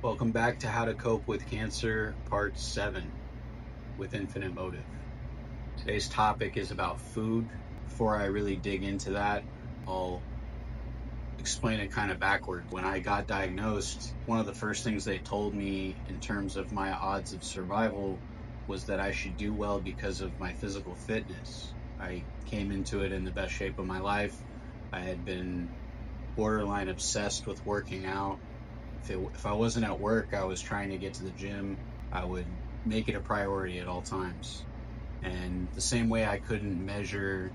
Welcome back to How to Cope with Cancer, Part 7 with Infinite Motive. Today's topic is about food. Before I really dig into that, I'll explain it kind of backward. When I got diagnosed, one of the first things they told me in terms of my odds of survival was that I should do well because of my physical fitness. I came into it in the best shape of my life. I had been borderline obsessed with working out. If I wasn't at work, I was trying to get to the gym. I would make it a priority at all times. And the same way I couldn't measure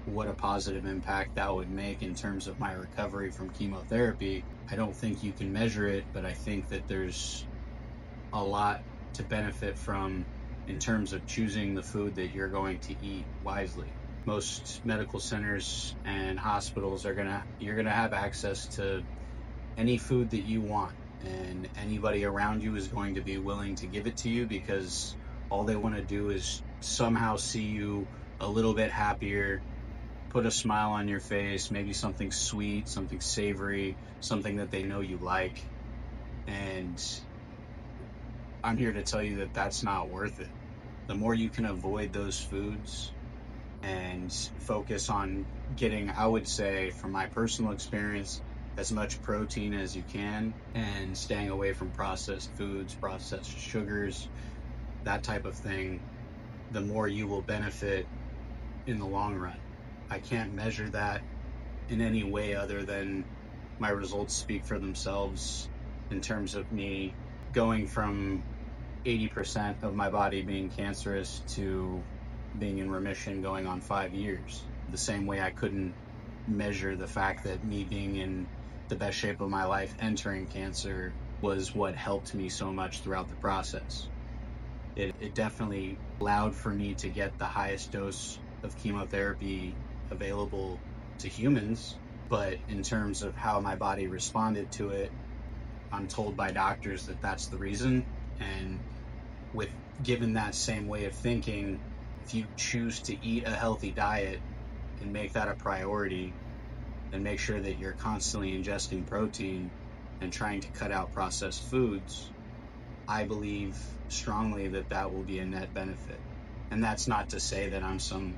what a positive impact that would make in terms of my recovery from chemotherapy, I don't think you can measure it, but I think that there's a lot to benefit from in terms of choosing the food that you're going to eat wisely. Most medical centers and hospitals you're gonna have access to any food that you want, and anybody around you is going to be willing to give it to you because all they want to do is somehow see you a little bit happier, put a smile on your face, maybe something sweet, something savory, something that they know you like. And I'm here to tell you that that's not worth it. The more you can avoid those foods and focus on getting, I would say, from my personal experience, as much protein as you can, and staying away from processed foods, processed sugars, that type of thing, the more you will benefit in the long run. I can't measure that in any way other than my results speak for themselves in terms of me going from 80% of my body being cancerous to being in remission going on 5 years. The same way I couldn't measure the fact that me being in the best shape of my life entering cancer was what helped me so much throughout the process. It definitely allowed for me to get the highest dose of chemotherapy available to humans, but in terms of how my body responded to it, I'm told by doctors that that's the reason. And with given that same way of thinking, if you choose to eat a healthy diet and make that a priority, and make sure that you're constantly ingesting protein and trying to cut out processed foods, I believe strongly that that will be a net benefit. And that's not to say that I'm some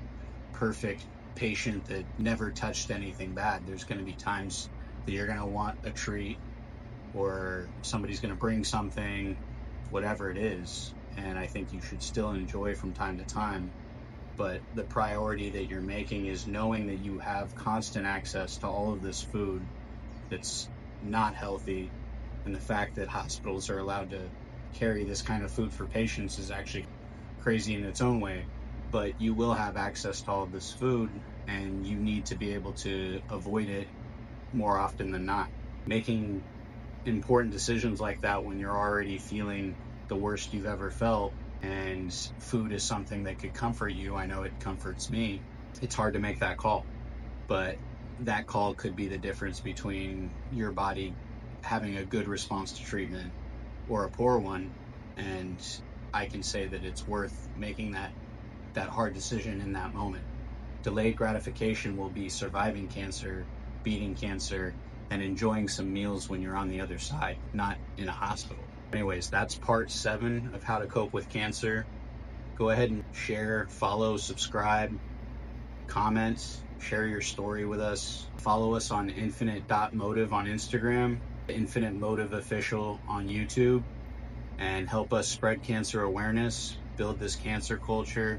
perfect patient that never touched anything bad. There's going to be times that you're going to want a treat, or somebody's going to bring something, whatever it is, and I think you should still enjoy from time to time. But the priority that you're making is knowing that you have constant access to all of this food that's not healthy, and the fact that hospitals are allowed to carry this kind of food for patients is actually crazy in its own way. But you will have access to all of this food, and you need to be able to avoid it more often than not. Making important decisions like that when you're already feeling the worst you've ever felt, and food is something that could comfort you. I know it comforts me. It's hard to make that call, but that call could be the difference between your body having a good response to treatment or a poor one. And I can say that it's worth making that hard decision in that moment. Delayed gratification will be surviving cancer, beating cancer, and enjoying some meals when you're on the other side, not in a hospital. Anyways, that's part 7 of How to Cope with Cancer. Go ahead and share, follow, subscribe, comment, share your story with us. Follow us on infinite.motive on Instagram, Infinite Motive Official on YouTube, and help us spread cancer awareness, build this cancer culture,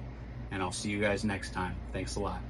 and I'll see you guys next time. Thanks a lot.